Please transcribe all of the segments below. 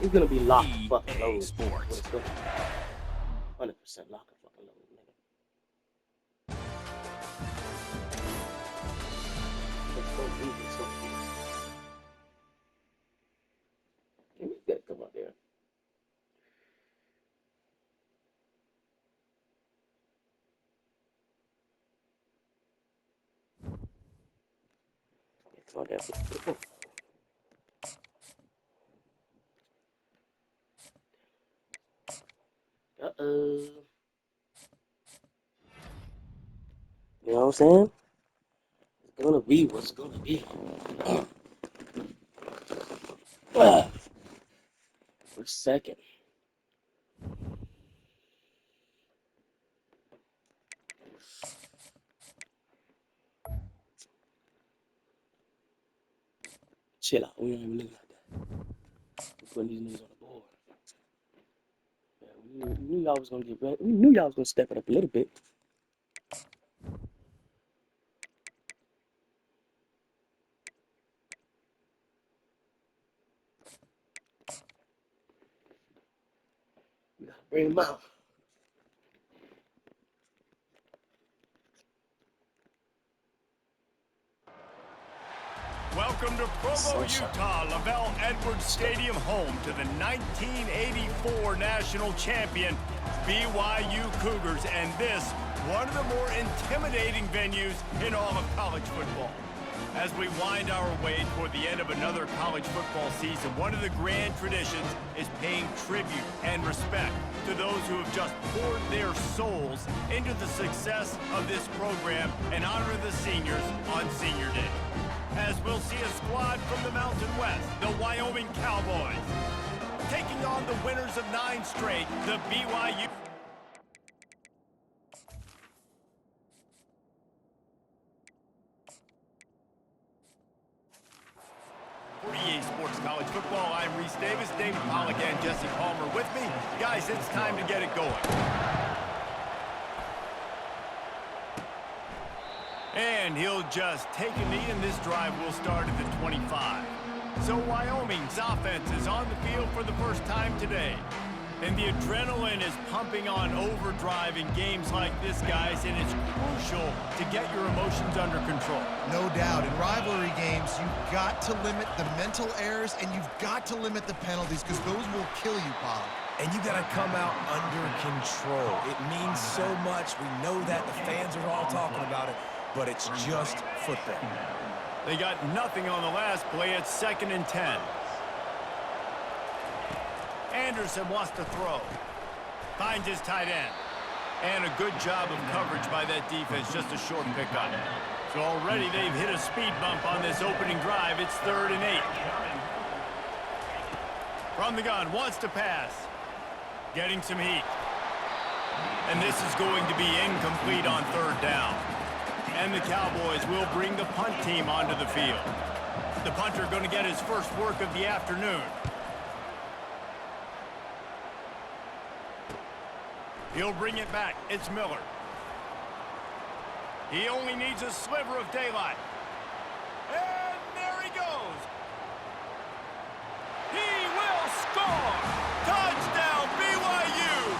It's gonna be locked fucking EA load. Sports. 100% lock and fucking load, nigga. Let's go do this. Can we get come up there? Come on there. Uh-oh. You know what I'm saying? It's gonna be what's gonna be. For a second. Chill out. We don't even look like that. We're putting these niggas on the board. Yeah, we knew y'all was gonna get ready. We knew y'all was gonna step it up a little bit. We gotta bring him out. Welcome to Provo, Utah, Lavelle Edwards Stadium, home to the 1984 national champion BYU Cougars, and this, one of the more intimidating venues in all of college football. As we wind our way toward the end of another college football season, one of the grand traditions is paying tribute and respect to those who have just poured their souls into the success of this program and honor the seniors on Senior Day. As we'll see a squad from the Mountain West, the Wyoming Cowboys, taking on the winners of 9 straight, the BYU. For EA Sports College Football, I'm Reese Davis, David Pollack, and Jesse Palmer with me. Guys, it's time to get it going. And he'll just take a knee, and this drive will start at the 25. So Wyoming's offense is on the field for the first time today. And the adrenaline is pumping on overdrive in games like this, guys, and it's crucial to get your emotions under control. No doubt. In rivalry games, you've got to limit the mental errors, and you've got to limit the penalties, because those will kill you, Paul. And you got to come out under control. It means so much. We know that. The fans are all talking about it. But it's just football. They got nothing on the last play. It's 2nd and 10. Anderson wants to throw. Finds his tight end. And a good job of coverage by that defense. Just a short pickup. So already they've hit a speed bump on this opening drive. It's 3rd and 8. From the gun, wants to pass. Getting some heat. And this is going to be incomplete on 3rd down. And the Cowboys will bring the punt team onto the field. The punter going to get his first work of the afternoon. He'll bring it back. It's Miller. He only needs a sliver of daylight. And there he goes. He will score. Touchdown, BYU.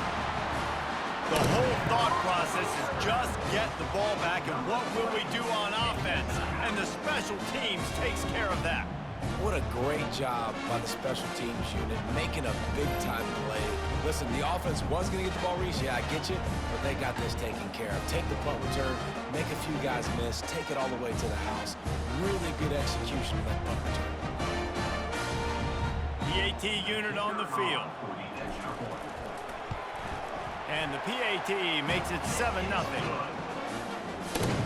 The whole thought process is just get the ball back, and what will we do on offense? And the special teams takes care of that. What a great job by the special teams unit, making a big-time play. Listen, the offense was going to get the ball, Reese. Yeah, I get you, but they got this taken care of. Take the punt return, make a few guys miss, take it all the way to the house. Really good execution of that punt return. PAT unit on the field. And the PAT makes it 7-0.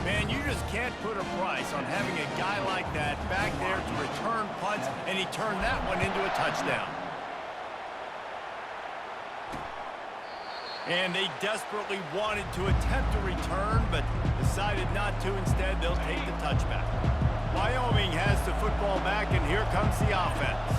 Man, you just can't put a price on having a guy like that back there to return punts, and he turned that one into a touchdown. And they desperately wanted to attempt a return, but decided not to. Instead, they'll take the touchback. Wyoming has the football back, and here comes the offense.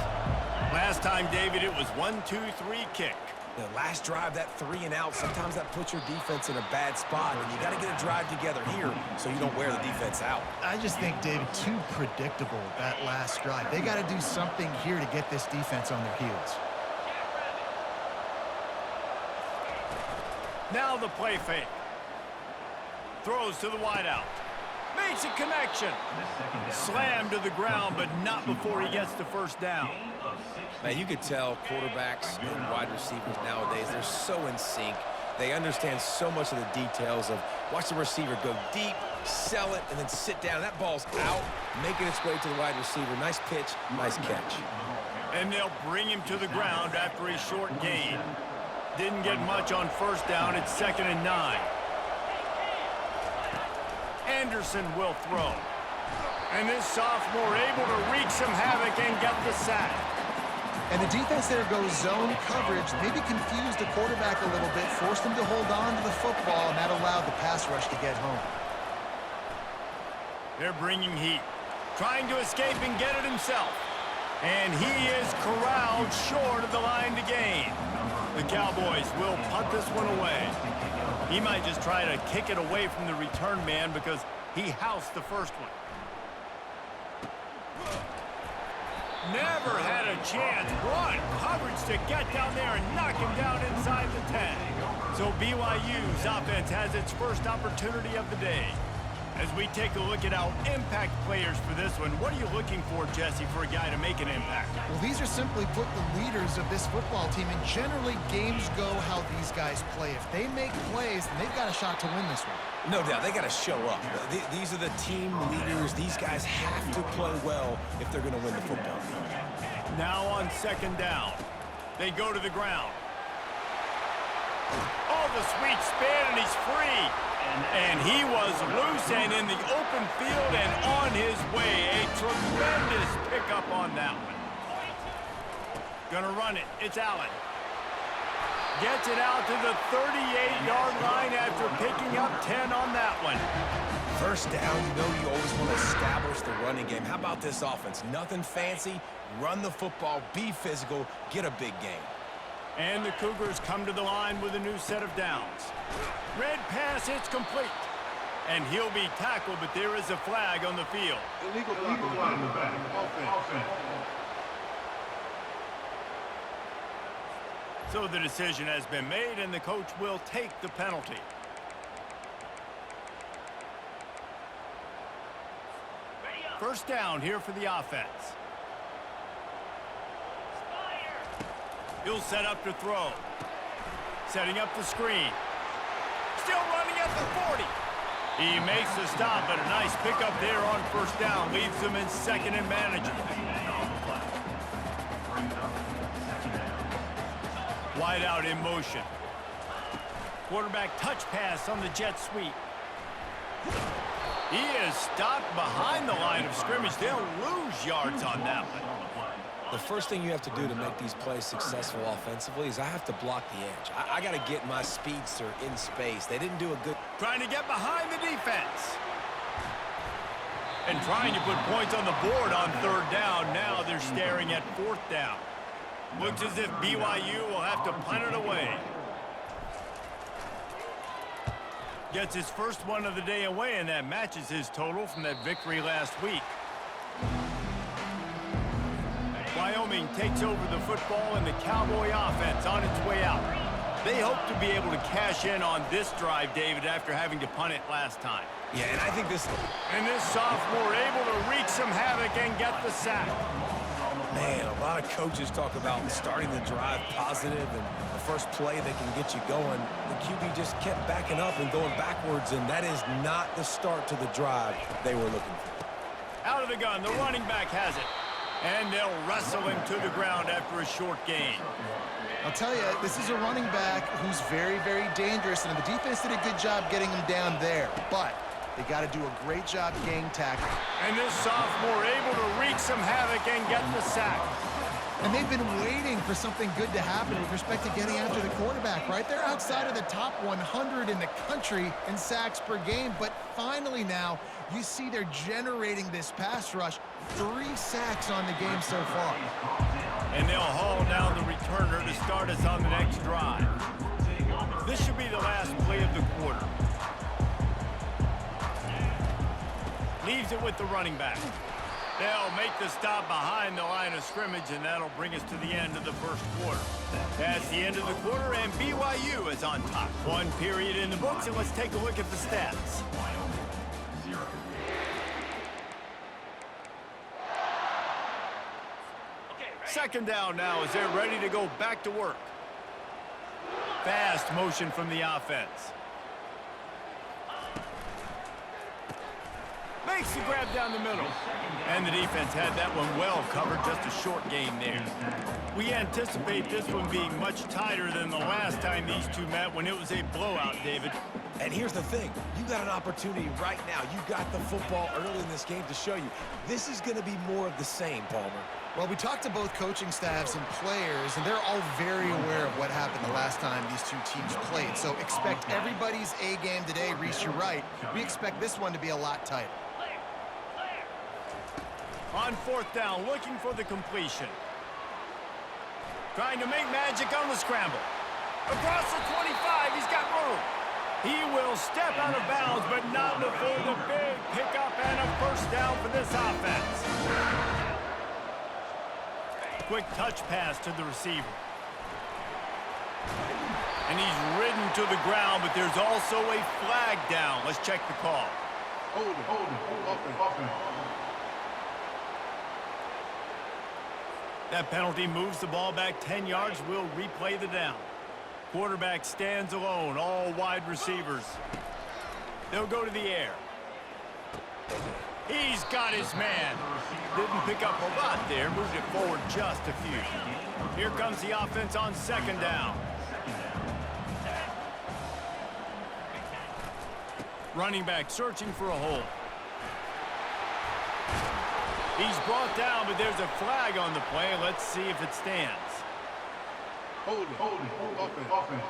Last time, David, it was 1-2-3 kick. The last drive, that 3 and out, sometimes that puts your defense in a bad spot, and you got to get a drive together here so you don't wear the defense out. I just think, David, too predictable, that last drive. They got to do something here to get this defense on their heels. Now the play fake. Throws to the wideout. Makes a connection. Slammed to the ground, but not before he gets the first down. Man, you could tell quarterbacks and wide receivers nowadays, they're so in sync. They understand so much of the details of watch the receiver go deep, sell it, and then sit down. That ball's out, making its way to the wide receiver. Nice pitch, nice catch. And they'll bring him to the ground after a short gain. Didn't get much on first down. It's 2nd and 9. Anderson will throw. And this sophomore able to wreak some havoc and get the sack. And the defense there goes zone coverage, maybe confused the quarterback a little bit, forced him to hold on to the football, and that allowed the pass rush to get home. They're bringing heat, trying to escape and get it himself. And he is corralled short of the line to gain. The Cowboys will punt this one away. He might just try to kick it away from the return man because he housed the first one. Never had a chance. What coverage to get down there and knock him down inside the 10. So BYU's offense has its first opportunity of the day. As we take a look at our impact players for this one, what are you looking for, Jesse, for a guy to make an impact? Well, these are simply put the leaders of this football team, and generally games go how these guys play. If they make plays, then they've got a shot to win this one. No doubt, they got to show up. These are the team leaders. These guys have to play well if they're going to win the football game. Now on 2nd down, they go to the ground. Oh, the sweet spin, and he's free. And he was loose and in the open field and on his way. A tremendous pickup on that one. Gonna run it. It's Allen. Gets it out to the 38-yard line after picking up 10 on that one. First down, you know you always want to establish the running game. How about this offense? Nothing fancy. Run the football, be physical, get a big gain. And the Cougars come to the line with a new set of downs. Red pass, it's complete. And he'll be tackled, but there is a flag on the field. Illegal flag in the back. Offense. So the decision has been made, and the coach will take the penalty. First down here for the offense. He'll set up to throw. Setting up the screen. Still running at the 40. He makes the stop, but a nice pickup there on first down. Leaves them in 2nd and manageable. Wide out in motion. Quarterback touch pass on the jet sweep. He is stopped behind the line of scrimmage. They'll lose yards on that one. The first thing you have to do to make these plays successful offensively is I have to block the edge. I got to get my speedster in space. They didn't do a good... Trying to get behind the defense. And trying to put points on the board on 3rd down. Now they're staring at 4th down. Looks as if BYU will have to punt it away. Gets his first one of the day away, and that matches his total from that victory last week. Wyoming takes over the football, and the Cowboy offense on its way out. They hope to be able to cash in on this drive, David, after having to punt it last time. Yeah, and I think this... And this sophomore able to wreak some havoc and get the sack. Man, a lot of coaches talk about starting the drive positive and the first play that can get you going. The QB just kept backing up and going backwards, and that is not the start to the drive they were looking for. Out of the gun, the running back has it. And they'll wrestle him to the ground after a short gain. I'll tell you, this is a running back who's very, very dangerous, and the defense did a good job getting him down there. But they got to do a great job gang tackling. And this sophomore able to wreak some havoc and get the sack. And they've been waiting for something good to happen with respect to getting after the quarterback, right? They're outside of the top 100 in the country in sacks per game, but finally now you see they're generating this pass rush. 3 sacks on the game so far. And they'll haul down the returner to start us on the next drive. This should be the last play of the quarter. Leaves it with the running back. They'll make the stop behind the line of scrimmage, and that'll bring us to the end of the first quarter. That's the end of the quarter, and BYU is on top. One period in the books, and let's take a look at the stats. Second down now as they're ready to go back to work. Fast motion from the offense. Makes the grab down the middle. And the defense had that one well covered, just a short gain there. We anticipate this one being much tighter than the last time these two met when it was a blowout, David. And here's the thing. You got an opportunity right now. You got the football early in this game to show you. This is going to be more of the same, Palmer. Well, we talked to both coaching staffs and players, and they're all very aware of what happened the last time these two teams played. So expect everybody's A game today. Reese, you're right. We expect this one to be a lot tighter. On fourth down, looking for the completion. Trying to make magic on the scramble. Across the 25, he's got room. He will step out of bounds, but not before the big pickup and a first down for this offense. Quick touch pass to the receiver. And he's ridden to the ground, but there's also a flag down. Let's check the call. Hold it. Offense. That penalty moves the ball back 10 yards. We'll replay the down. Quarterback stands alone, all wide receivers. They'll go to the air. He's got his man. Didn't pick up a lot there, moved it forward just a few. Here comes the offense on second down. Running back searching for a hole. He's brought down, but there's a flag on the play. Let's see if it stands. Hold it. Offense.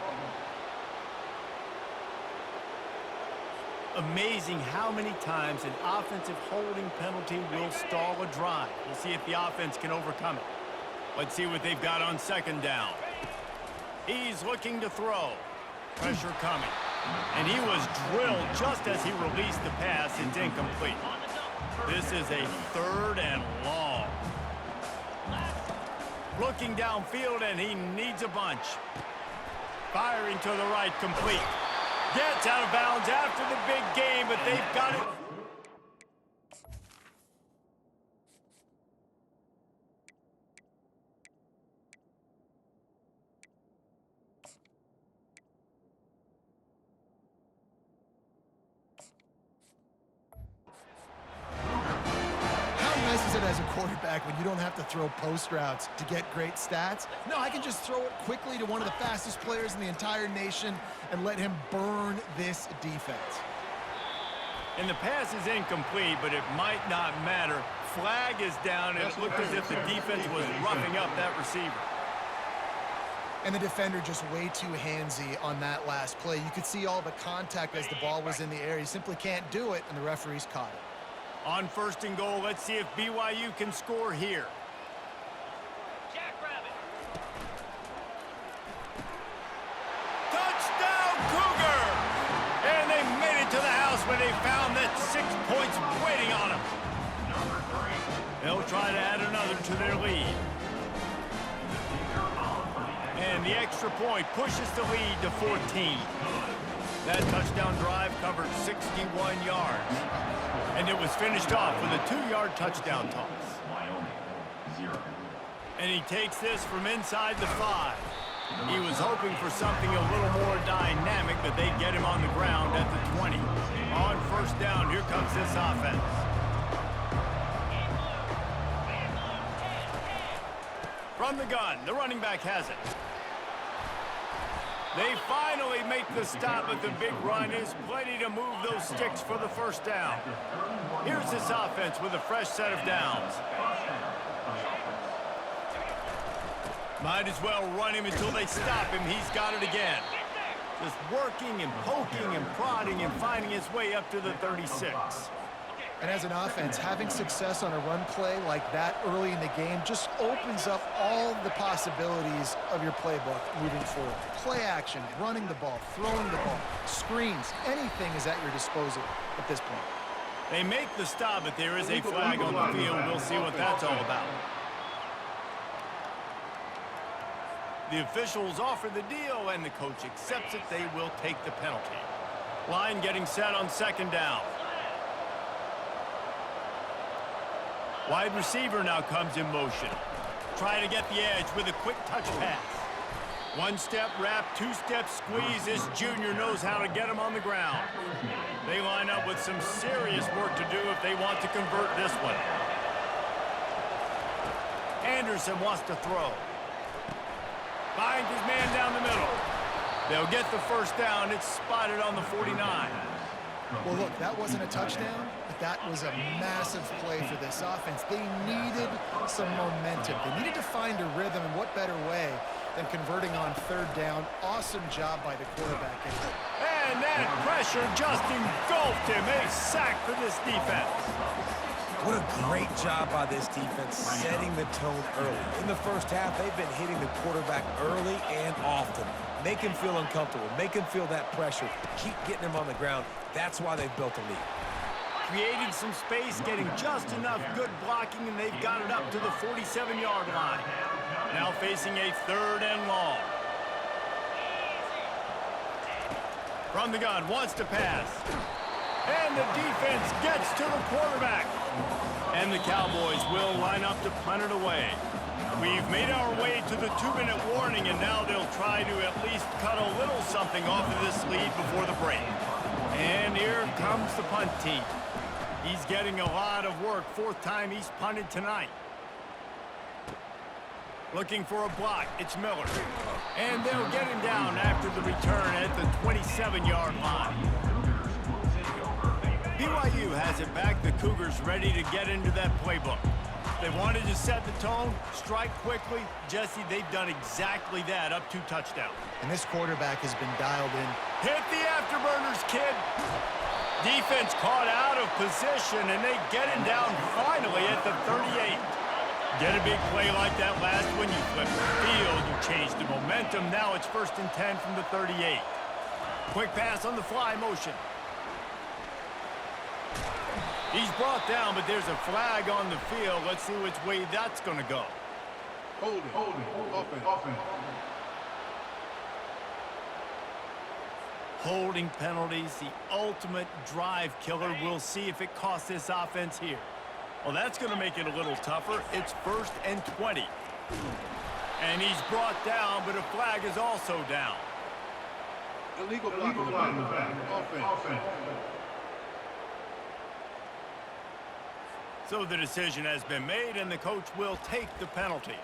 Amazing how many times an offensive holding penalty will stall a drive. We'll see if the offense can overcome it. Let's see what they've got on second down. He's looking to throw. Pressure coming. And he was drilled just as he released the pass. It's incomplete. This is a third and long. Looking downfield, and he needs a bunch. Firing to the right, complete. Gets out of bounds after the big game, but they've got it. As a quarterback, when you don't have to throw post routes to get great stats, no, I can just throw it quickly to one of the fastest players in the entire nation and let him burn this defense. And the pass is incomplete, but it might not matter. Flag is down, and it looked as if the defense was roughing up that receiver. And the defender just way too handsy on that last play. You could see all the contact as the ball was in the air. He simply can't do it, and the referees caught it. On first and goal, let's see if BYU can score here. Touchdown, Cougar! And they made it to the house when they found that 6 points waiting on them. They'll try to add another to their lead. And the extra point pushes the lead to 14. That touchdown drive covered 61 yards. And it was finished off with a 2-yard touchdown toss. And he takes this from inside the 5. He was hoping for something a little more dynamic, but they get him on the ground at the 20. On first down, here comes this offense. From the gun, the running back has it. They finally make the stop, but the big run is plenty to move those sticks for the first down. Here's this offense with a fresh set of downs. Might as well run him until they stop him. He's got it again. Just working and poking and prodding and finding his way up to the 36. And as an offense, having success on a run play like that early in the game just opens up all the possibilities of your playbook moving forward. Play action, running the ball, throwing the ball, screens, anything is at your disposal at this point. They make the stop, but there is a flag on the field. We'll see what that's all about. The officials offer the deal, and the coach accepts it. They will take the penalty. Line getting set on second down. Wide receiver now comes in motion. Trying to get the edge with a quick touch pass. One-step wrap, two-step squeeze. This junior knows how to get him on the ground. They line up with some serious work to do if they want to convert this one. Anderson wants to throw. Finds his man down the middle. They'll get the first down. It's spotted on the 49. Well, look, that wasn't a touchdown, but that was a massive play for this offense. They needed some momentum. They needed to find a rhythm, and what better way than converting on third down. Awesome job by the quarterback. And that pressure just engulfed him. A sack for this defense. What a great job by this defense setting the tone early. In the first half, they've been hitting the quarterback early and often. Make him feel uncomfortable. Make him feel that pressure. Keep getting him on the ground. That's why they've built a lead. Creating some space, getting just enough good blocking, and they've got it up to the 47-yard line. Now facing a third and long. From the gun, wants to pass. And the defense gets to the quarterback. And the Cowboys will line up to punt it away. We've made our way to the 2-minute warning, and now they'll try to at least cut a little something off of this lead before the break. And here comes the punt team. He's getting a lot of work. Fourth time he's punted tonight. Looking for a block. It's Miller. And they'll get him down after the return at the 27-yard line. BYU has it back. The Cougars ready to get into that playbook. They wanted to set the tone, strike quickly. Jesse, they've done exactly that, up 2 touchdowns. And this quarterback has been dialed in. Hit the afterburners, kid. Defense caught out of position, and they get him down finally at the 38. Get a big play like that last one, you flip the field, you change the momentum. Now it's 1st and 10 from the 38. Quick pass on the fly motion. He's brought down, but there's a flag on the field. Let's see which way that's going to go. Hold it, offense. Holding penalties, the ultimate drive killer. We'll see if it costs this offense here. Well, that's going to make it a little tougher. It's 1st and 20. And he's brought down, but a flag is also down. Illegal block in the back. Offense. So the decision has been made, and the coach will take the penalty.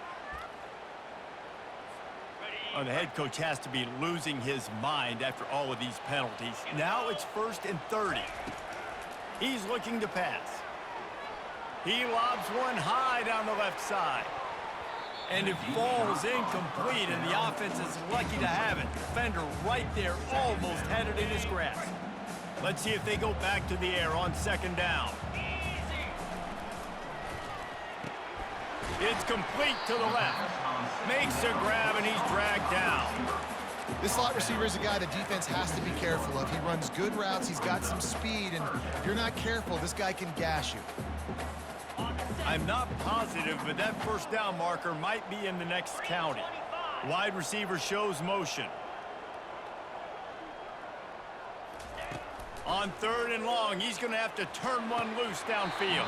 Oh, the head coach has to be losing his mind after all of these penalties. Now it's 1st and 30. He's looking to pass. He lobs one high down the left side. And it falls incomplete, and the offense is lucky to have it. Defender right there almost had it in his grasp. Let's see if they go back to the air on 2nd down. It's complete to the left. Makes a grab, and he's dragged down. This slot receiver is a guy the defense has to be careful of. He runs good routes. He's got some speed, and if you're not careful, this guy can gash you. I'm not positive, but that 1st down marker might be in the next county. Wide receiver shows motion. On 3rd and long, he's going to have to turn one loose downfield.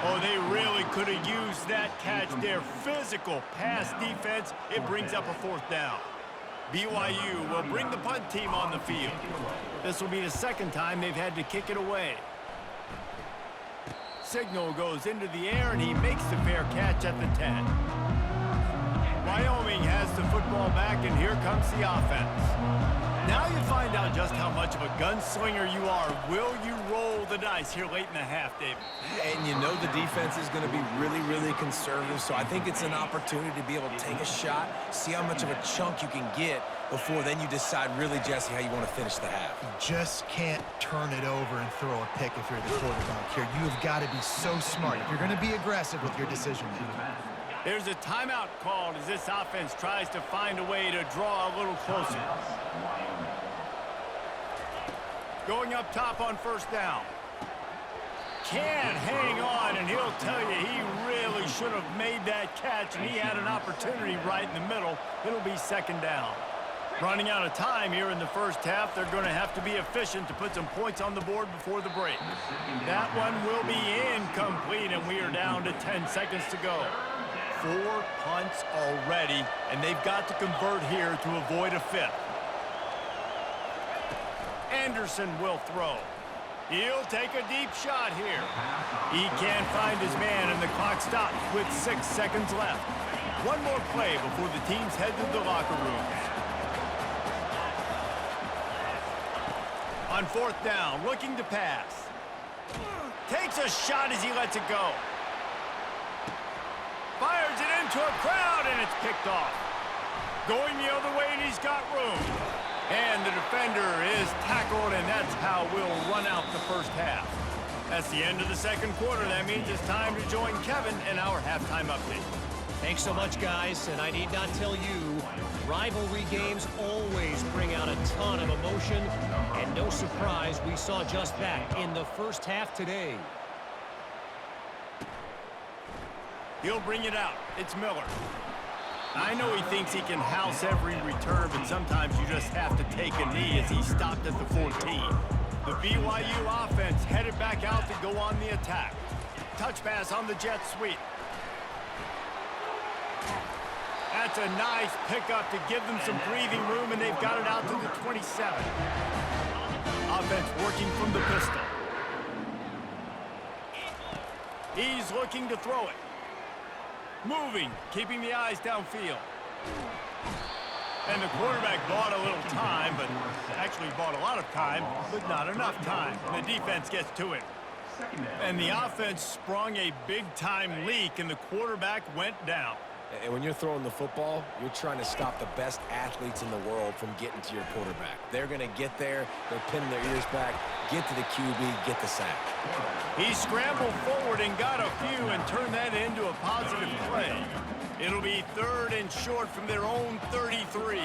Oh, they really could have used that catch there. Physical pass defense. It brings up a 4th down. BYU will bring the punt team on the field. This will be the 2nd time they've had to kick it away. Signal goes into the air, and he makes the fair catch at the 10. Wyoming has the football back, and here comes the offense. Now you find out just how much of a gunslinger you are. Will you roll the dice here late in the half, David? And you know the defense is going to be really, really conservative, so I think it's an opportunity to be able to take a shot, see how much of a chunk you can get before then you decide really, Jesse, how you want to finish the half. You just can't turn it over and throw a pick if you're the quarterback here. You have got to be so smart if you're going to be aggressive with your decision-making. There's a timeout called as this offense tries to find a way to draw a little closer. Going up top on 1st down. can't hang on, and he'll tell you he really should have made that catch, and he had an opportunity right in the middle. It'll be second down. Running out of time here in the first half, they're going to have to be efficient to put some points on the board before the break. That one will be incomplete, and we are down to 10 seconds to go. 4 punts already, and they've got to convert here to avoid a fifth. Anderson will throw. He'll take a deep shot here. He can't find his man, and the clock stops with 6 seconds left. One more play before the teams head to the locker rooms. On fourth down, looking to pass. Takes a shot as he lets it go. Fires it into a crowd, and it's picked off. Going the other way, and he's got room. And the defender is tackled, and that's how we'll run out the first half. That's the end of the second quarter. That means it's time to join Kevin in our halftime update. Thanks so much, guys, and I need not tell you, rivalry games always bring out a ton of emotion, and no surprise, we saw just that in the first half today. He'll bring it out. It's Miller. I know he thinks he can house every return, but sometimes you just have to take a knee as he stopped at the 14. The BYU offense headed back out to go on the attack. Touch pass on the jet sweep. That's a nice pickup to give them some breathing room, and they've got it out to the 27. Offense working from the pistol. He's looking to throw it. Moving, keeping the eyes downfield. And the quarterback bought a little time, but actually bought a lot of time, but not enough time. The defense gets to it. And the offense sprung a big-time leak, and the quarterback went down. And when you're throwing the football, you're trying to stop the best athletes in the world from getting to your quarterback. They're going to get there, they're pinning their ears back, get to the QB, get the sack. He scrambled forward and got a few and turned that into a positive play. It'll be third and short from their own 33.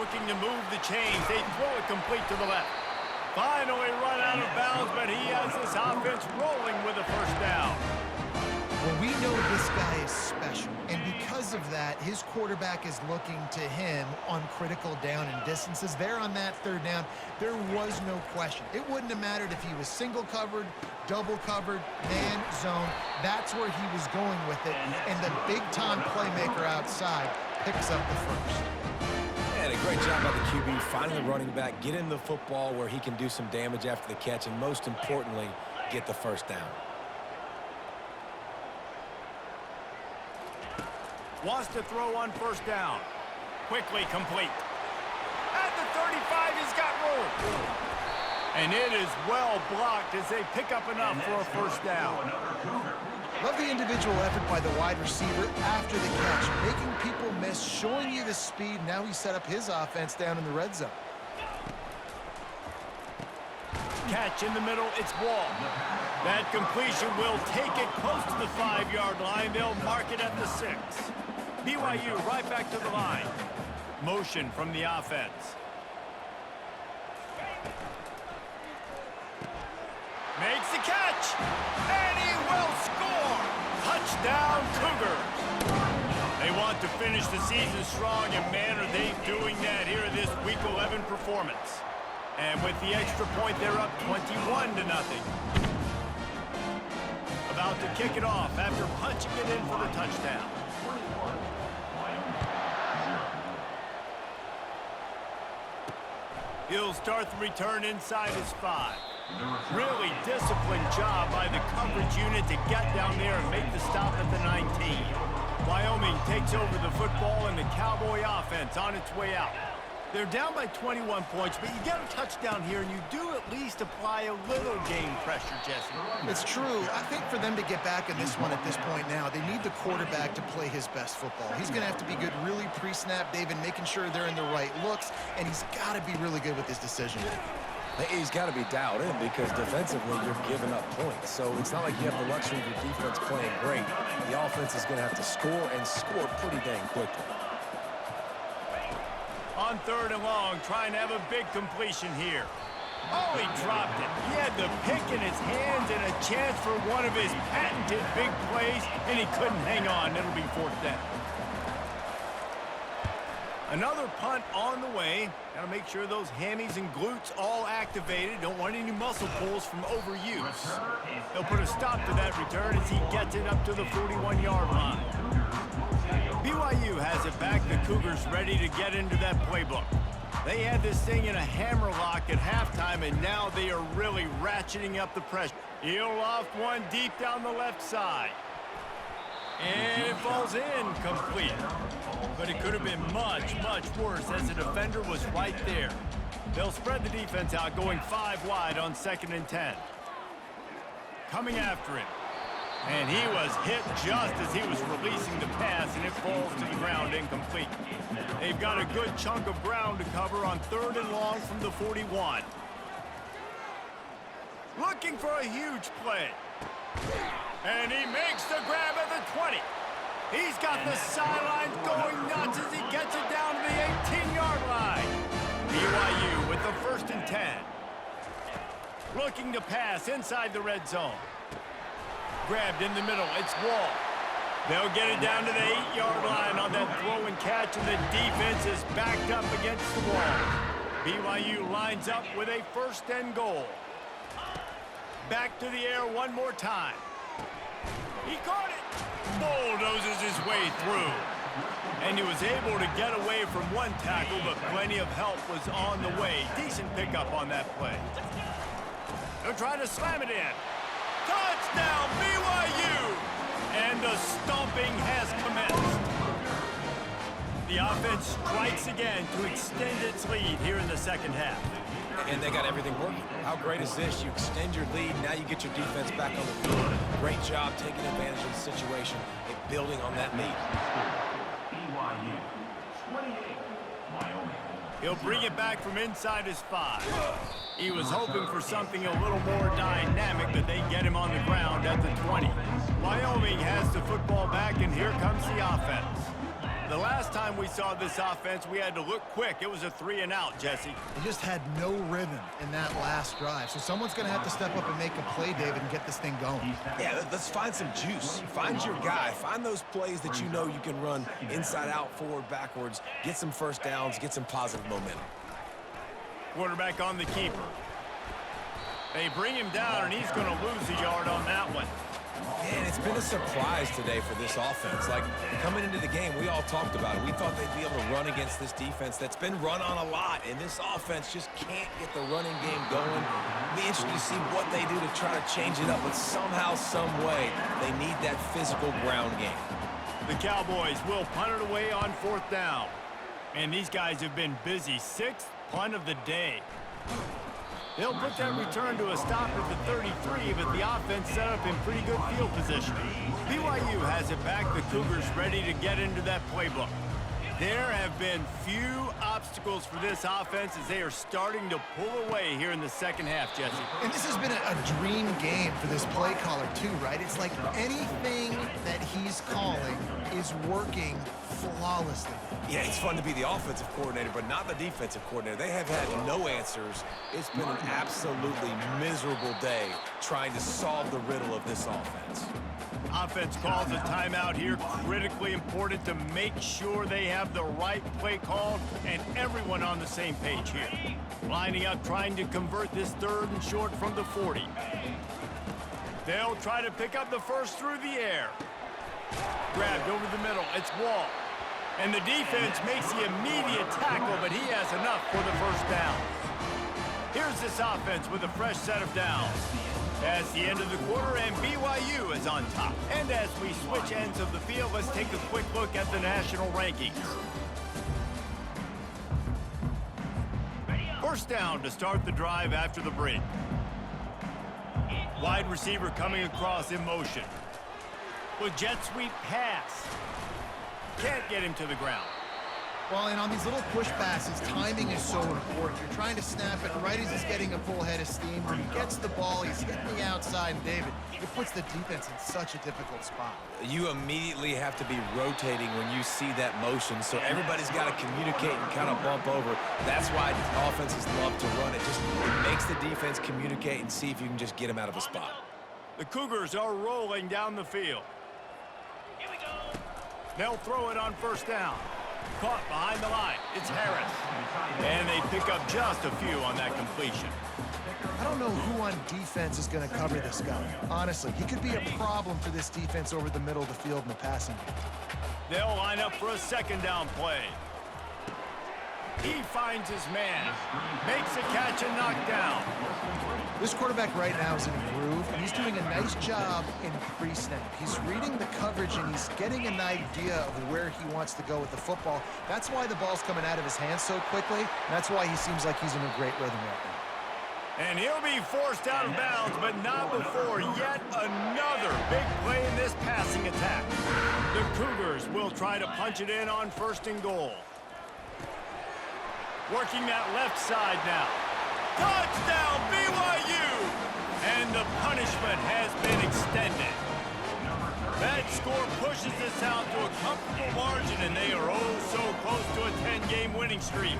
Looking to move the chains. They throw it complete to the left. Finally run out of bounds, but he has this offense rolling with a first down. Well, we know this guy is special, and because of that, his quarterback is looking to him on critical down and distances. There on that third down, there was no question. It wouldn't have mattered if he was single covered, double covered, man, zone. That's where he was going with it, and the big-time playmaker outside picks up the first. And a great job by the QB, finding the running back, getting the football where he can do some damage after the catch, and most importantly, get the first down. Wants to throw on first down. Quickly complete. At the 35, he's got room. And it is well blocked as they pick up enough for a first down. Love the individual effort by the wide receiver after the catch, making people miss, showing you the speed. Now he set up his offense down in the red zone. Catch in the middle, it's Wall. That completion will take it close to the 5-yard line. They'll mark it at the 6. BYU right back to the line. Motion from the offense. Makes the catch, and he will score. Touchdown, Cougars. They want to finish the season strong, and man, are they doing that here in this Week 11 performance. And with the extra point, they're up 21-0. About to kick it off after punching it in for the touchdown. He'll start the return inside his 5. Really disciplined job by the coverage unit to get down there and make the stop at the 19. Wyoming takes over the football and the Cowboy offense on its way out. They're down by 21 points, but you get a touchdown here, and you do at least apply a little game pressure, Jesse. It's true. I think for them to get back in this one at this point now, they need the quarterback to play his best football. He's going to have to be good really pre-snap, David, making sure they're in the right looks, and he's got to be really good with his decision. He's got to be dialed in because defensively you're giving up points. So it's not like you have the luxury of your defense playing great. The offense is going to have to score and score pretty dang quickly. On third and long, trying to have a big completion here. Oh, he dropped it. He had the pick in his hands and a chance for one of his patented big plays, and he couldn't hang on. It'll be 4th down. Another punt on the way. Got to make sure those hammies and glutes all activated. Don't want any muscle pulls from overuse. They'll put a stop to that return as he gets it up to the 41-yard line. BYU has it back. The Cougars ready to get into that playbook. They had this thing in a hammerlock at halftime, and now they are really ratcheting up the pressure. He'll loft one deep down the left side. And it falls in complete. But it could have been much, much worse as the defender was right there. They'll spread the defense out, going 5 wide on 2nd and 10. Coming after him. And he was hit just as he was releasing the pass, and it falls to the ground incomplete. They've got a good chunk of ground to cover on 3rd and long from the 41. Looking for a huge play. And he makes the grab at the 20. He's got the sidelines going nuts as he gets it down to the 18-yard line. BYU with the 1st and 10. Looking to pass inside the red zone. Grabbed in the middle. It's Wall. They'll get it down to the 8-yard line on that throw and catch, and the defense is backed up against the wall. BYU lines up with a 1st and goal. Back to the air one more time. He caught it. Bulldozes his way through. And he was able to get away from one tackle, but plenty of help was on the way. Decent pickup on that play. They'll try to slam it in. Touchdown, BYU! And the stomping has commenced. The offense strikes again to extend its lead here in the 2nd half. And they got everything working. How great is this? You extend your lead, now you get your defense back on the field. Great job taking advantage of the situation and building on that lead. He'll bring it back from inside his 5. He was hoping for something a little more dynamic, but they get him on the ground at the 20. Wyoming has the football back, and here comes the offense. The last time we saw this offense, we had to look quick. It was a 3-and-out, Jesse. They just had no rhythm in that last drive. So someone's going to have to step up and make a play, David, and get this thing going. Yeah, let's find some juice. Find your guy. Find those plays that you know you can run inside out, forward, backwards. Get some 1st downs. Get some positive momentum. Quarterback on the keeper. They bring him down, and he's going to lose a yard on that one. Man, it's been a surprise today for this offense. Like, coming into the game, we all talked about it. We thought they'd be able to run against this defense that's been run on a lot, and this offense just can't get the running game going. Be interested to see what they do to try to change it up, but somehow, some way, they need that physical ground game. The Cowboys will punt it away on 4th down. And these guys have been busy. 6th punt of the day. They'll put that return to a stop at the 33, but the offense set up in pretty good field position. BYU has it back. The Cougars ready to get into that playbook. There have been few obstacles for this offense as they are starting to pull away here in the 2nd half, Jesse. And this has been a dream game for this play caller, too, right? It's like anything that he's calling is working flawlessly. Yeah, it's fun to be the offensive coordinator, but not the defensive coordinator. They have had no answers. It's been an absolutely miserable day trying to solve the riddle of this offense. Offense calls a timeout here. Critically important to make sure they have the right play called and everyone on the same page here. Lining up, trying to convert this 3rd and short from the 40. They'll try to pick up the 1st through the air. Grabbed over the middle. It's Wall. And the defense makes the immediate tackle, but he has enough for the 1st down. Here's this offense with a fresh set of downs. That's the end of the quarter, and BYU is on top. And as we switch ends of the field, let's take a quick look at the national rankings. 1st down to start the drive after the break. Wide receiver coming across in motion. With jet sweep pass. Can't get him to the ground. Well, and on these little push passes, timing is so important. You're trying to snap it right as he's getting a full head of steam. When he gets the ball, he's hitting the outside, and David, it puts the defense in such a difficult spot. You immediately have to be rotating when you see that motion, so everybody's got to communicate and kind of bump over. That's why offenses love to run it. It makes the defense communicate and see if you can just get him out of a spot. The Cougars are rolling down the field. Here we go. They'll throw it on first down. Caught behind the line. It's Harris. And they pick up just a few on that completion. I don't know who on defense is going to cover this guy. Honestly, he could be a problem for this defense over the middle of the field in the passing game. They'll line up for a second down play. He finds his man. Makes a catch and knocked down. This quarterback right now is in a groove, and he's doing a nice job in pre-snap. He's reading the coverage, and he's getting an idea of where he wants to go with the football. That's why the ball's coming out of his hands so quickly, and that's why he seems like he's in a great rhythm right now. And he'll be forced out of bounds, but not before yet another big play in this passing attack. The Cougars will try to punch it in on first and goal. Working that left side now. Touchdown, BYU! And the punishment has been extended. That score pushes this out to a comfortable margin, and they are oh so close to a 10-game winning streak.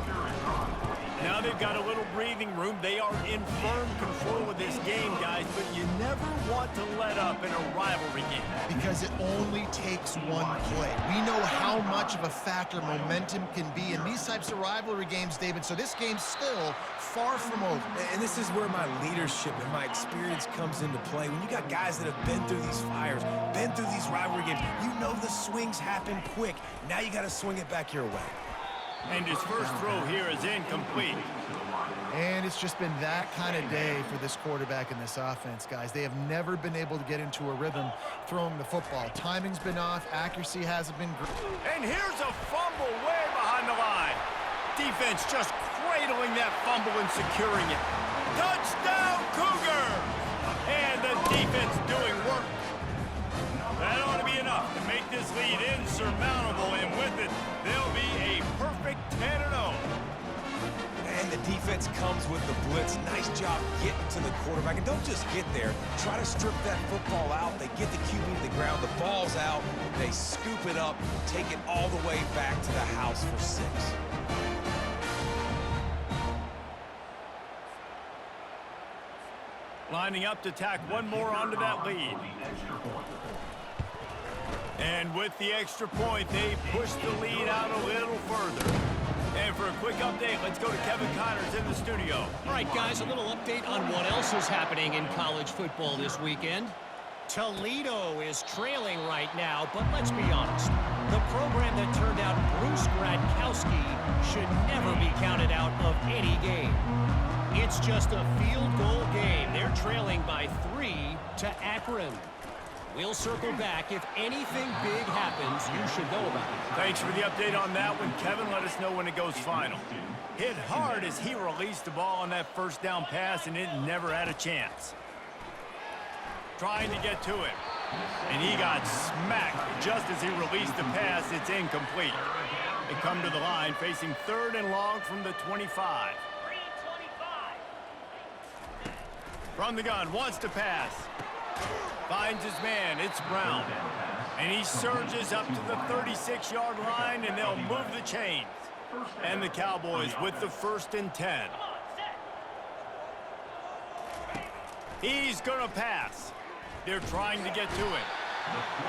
Now they've got a little breathing room. They are in firm control of this game, guys, but you never want to let up in a rivalry game. Because it only takes one play. We know how much of a factor momentum can be in these types of rivalry games, David, so this game's still far from over. And this is where my leadership and my experience comes into play. When you got guys that have been through these fires, been through these rivalry games, you know the swings happen quick. Now you got to swing it back your way. And his first throw here is incomplete. And it's just been that kind of day for this quarterback and this offense, guys. They have never been able to get into a rhythm throwing the football. Timing's been off. Accuracy hasn't been great. And here's a fumble way behind the line. Defense just cradling that fumble and securing it. Touchdown, Cougar! And the defense doing work. That ought to be enough to make this lead insurmountable, and with it, they'll be a perfect 10-0. And the defense comes with the blitz. Nice job getting to the quarterback. And don't just get there. Try to strip that football out. They get the QB to the ground. The ball's out. They scoop it up, take it all the way back to the house for 6. Lining up to tack one more onto that lead. And with the extra point, they push the lead out a little further. And for a quick update, let's go to Kevin Connors in the studio. All right, guys, a little update on what else is happening in college football this weekend. Toledo is trailing right now, but let's be honest. The program that turned out Bruce Gradkowski should never be counted out of any game. It's just a field goal game. They're trailing by 3 to Akron. We'll circle back. If anything big happens, you should know about it. Thanks for the update on that one, Kevin. Let us know when it goes final. Hit hard as he released the ball on that first down pass, and it never had a chance. Trying to get to it. And he got smacked just as he released the pass. It's incomplete. They come to the line facing 3rd and long from the 25. From the gun, wants to pass. Finds his man, it's Brown. And he surges up to the 36-yard line, and they'll move the chains. And the Cowboys with the 1st and 10. He's gonna pass. They're trying to get to it.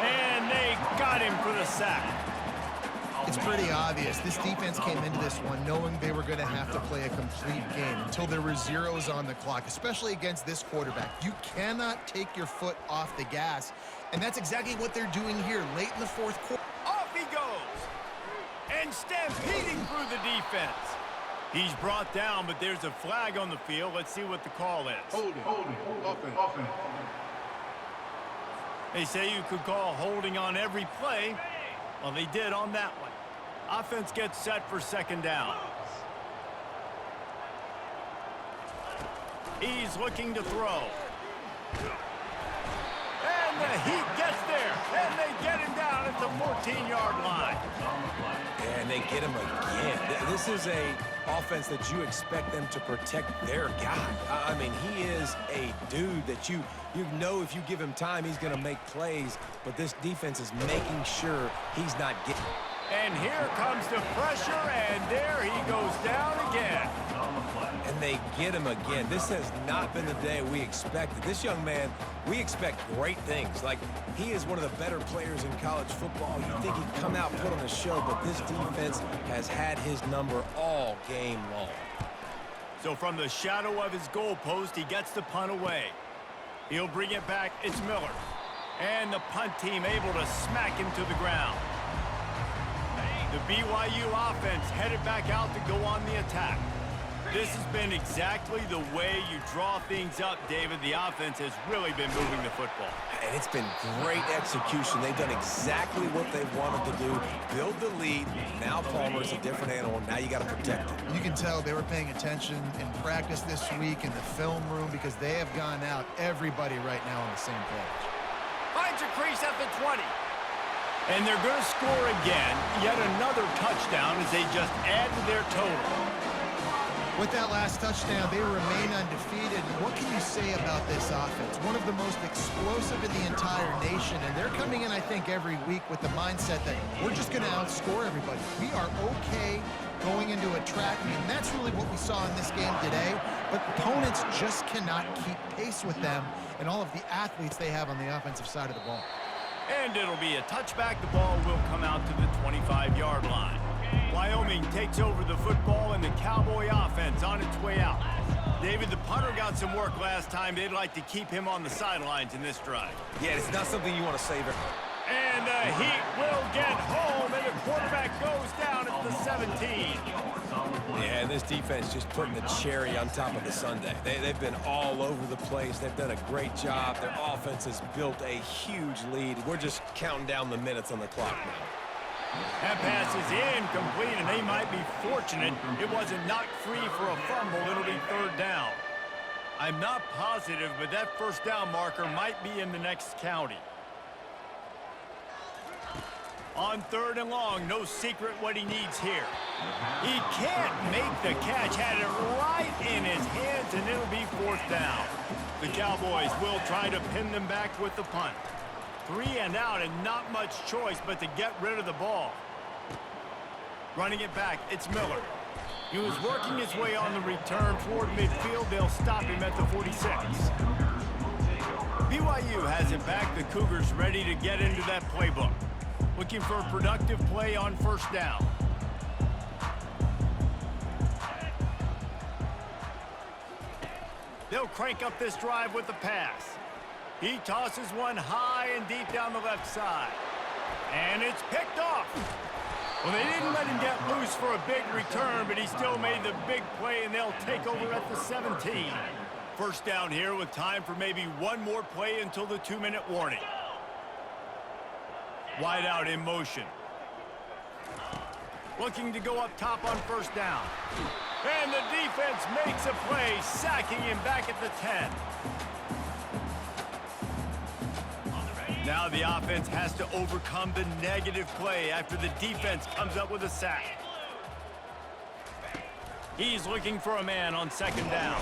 And they got him for the sack. It's pretty obvious. This defense came into this one knowing they were going to have to play a complete game until there were zeros on the clock, especially against this quarterback. You cannot take your foot off the gas, and that's exactly what they're doing here late in the 4th quarter. Off he goes. And stampeding through the defense. He's brought down, but there's a flag on the field. Let's see what the call is. Holding, offense. They say you could call holding on every play. Well, they did on that one. Offense gets set for 2nd down. He's looking to throw. And the Heat gets there, and they get him down at the 14-yard line. And they get him again. This is a offense that you expect them to protect their guy. I mean, he is a dude that you know if you give him time, he's going to make plays. But this defense is making sure he's not getting. And here comes the pressure, and there he goes down again. And they get him again. This has not been the day we expected. This young man, we expect great things. Like, he is one of the better players in college football. You think he'd come out, put on a show, but this defense has had his number all game long. So from the shadow of his goalpost, he gets the punt away. He'll bring it back. It's Miller. And the punt team able to smack him to the ground. The BYU offense headed back out to go on the attack. This has been exactly the way you draw things up, David. The offense has really been moving the football. And it's been great execution. They've done exactly what they've wanted to do. Build the lead. Now Palmer's a different animal. Now you got to protect it. You can tell they were paying attention in practice this week in the film room because they have gone out, everybody right now on the same page. Finds a crease at the 20. And they're going to score again. Yet another touchdown as they just add to their total. With that last touchdown, they remain undefeated. What can you say about this offense? One of the most explosive in the entire nation, and they're coming in, I think, every week with the mindset that we're just going to outscore everybody. We are okay going into a track meet, and that's really what we saw in this game today, but opponents just cannot keep pace with them and all of the athletes they have on the offensive side of the ball. And it'll be a touchback. The ball will come out to the 25-yard line. Wyoming takes over the football and the Cowboy offense on its way out. David, the punter got some work last time. They'd like to keep him on the sidelines in this drive. Yeah, it's not something you want to savor. And the Heat will get home, and the quarterback goes down at the 17. Yeah, and this defense just putting the cherry on top of the sundae. They've been all over the place. They've done a great job. Their offense has built a huge lead. We're just counting down the minutes on the clock now. That pass is incomplete, and they might be fortunate it wasn't knocked free for a fumble. It'll be third down. I'm not positive, but that first down marker might be in the next county. On third and long, no secret what he needs here. He can't make the catch, had it right in his hands, and it'll be fourth down. The Cowboys will try to pin them back with the punt. 3 and out, and not much choice but to get rid of the ball. Running it back, it's Miller. He was working his way on the return toward midfield. They'll stop him at the 46. BYU has it back. The Cougars ready to get into that playbook. Looking for a productive play on first down. They'll crank up this drive with the pass. He tosses one high and deep down the left side. And it's picked off. Well, they didn't let him get loose for a big return, but he still made the big play, and they'll take over at the 17. First down here with time for maybe one more play until the 2-minute warning. Wide out in motion. Looking to go up top on first down. And the defense makes a play, sacking him back at the 10. Now the offense has to overcome the negative play after the defense comes up with a sack. He's looking for a man on second down.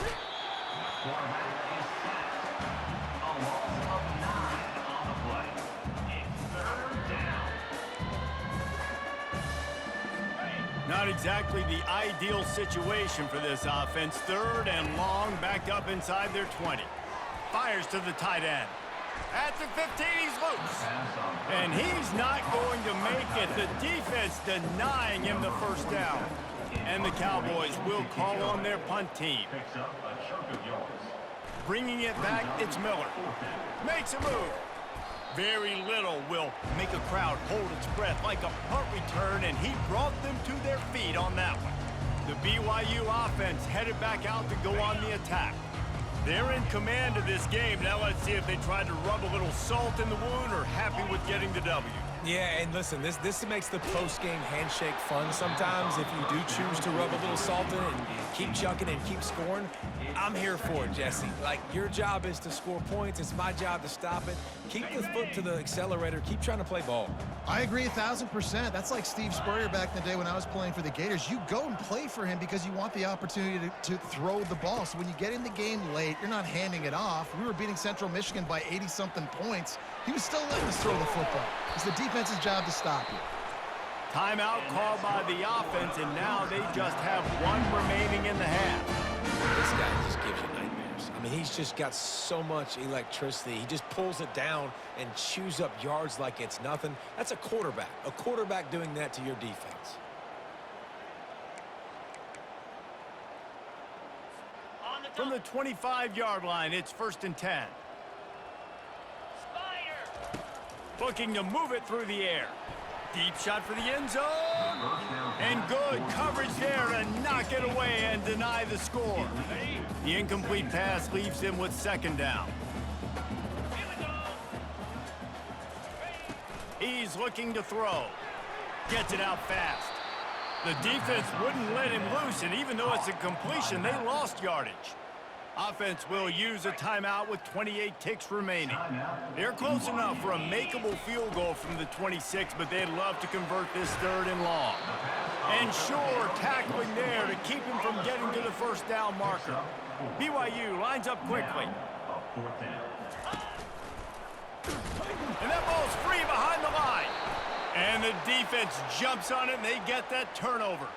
Not exactly the ideal situation for this offense. Third and long, back up inside their 20. Fires to the tight end. At the 15, he's loose. And he's not going to make it. The defense denying him the first down. And the Cowboys will call on their punt team. Bringing it back, it's Miller. Makes a move. Very little will make a crowd hold its breath like a punt return, and he brought them to their feet on that one. The BYU offense headed back out to go on the attack. They're in command of this game. Now let's see if they try to rub a little salt in the wound or happy with getting the W. Yeah, and listen, this makes the post-game handshake fun sometimes if you do choose to rub a little salt in it and keep chucking and keep scoring. I'm here for it, Jesse. Like, your job is to score points. It's my job to stop it. Keep the foot to the accelerator. Keep trying to play ball. I agree 1,000%. That's like Steve Spurrier back in the day when I was playing for the Gators. You go and play for him because you want the opportunity to throw the ball. So when you get in the game late, you're not handing it off. We were beating Central Michigan by 80-something points. He was still letting us throw the football. It's the defense's job to stop you. Timeout called by the offense, and now they just have one remaining in the half. This guy just gives you nightmares. I mean, he's just got so much electricity. He just pulls it down and chews up yards like it's nothing. That's a quarterback. A quarterback doing that to your defense. From the 25-yard line, it's 1st and 10. Looking to move it through the air. Deep shot for the end zone. And good coverage there to knock it away and deny the score. The incomplete pass leaves him with 2nd down. He's looking to throw. Gets it out fast. The defense wouldn't let him loose, and even though it's a completion, they lost yardage. Offense will use a timeout with 28 ticks remaining. They're close enough for a makeable field goal from the 26, but they'd love to convert this 3rd and long. And sure, tackling there to keep him from getting to the 1st down marker. BYU lines up quickly. And that ball's free behind the line. And the defense jumps on it, and they get that turnover.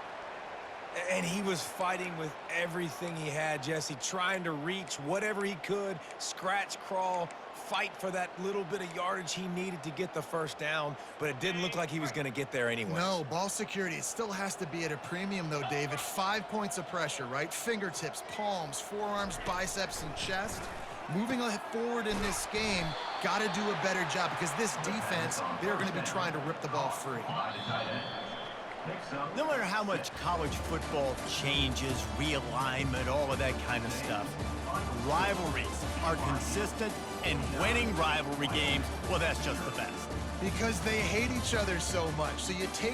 And he was fighting with everything he had, Jesse, trying to reach whatever he could, scratch, crawl, fight for that little bit of yardage he needed to get the 1st down, but it didn't look like he was going to get there anyway. No, ball security, it still has to be at a premium, though, David. 5 points of pressure, right? Fingertips, palms, forearms, biceps, and chest. Moving forward in this game, got to do a better job because this defense, they're going to be trying to rip the ball free. No matter how much college football changes, realignment, all of that kind of stuff, rivalries are consistent, and winning rivalry games, well, that's just the best. Because they hate each other so much. So you take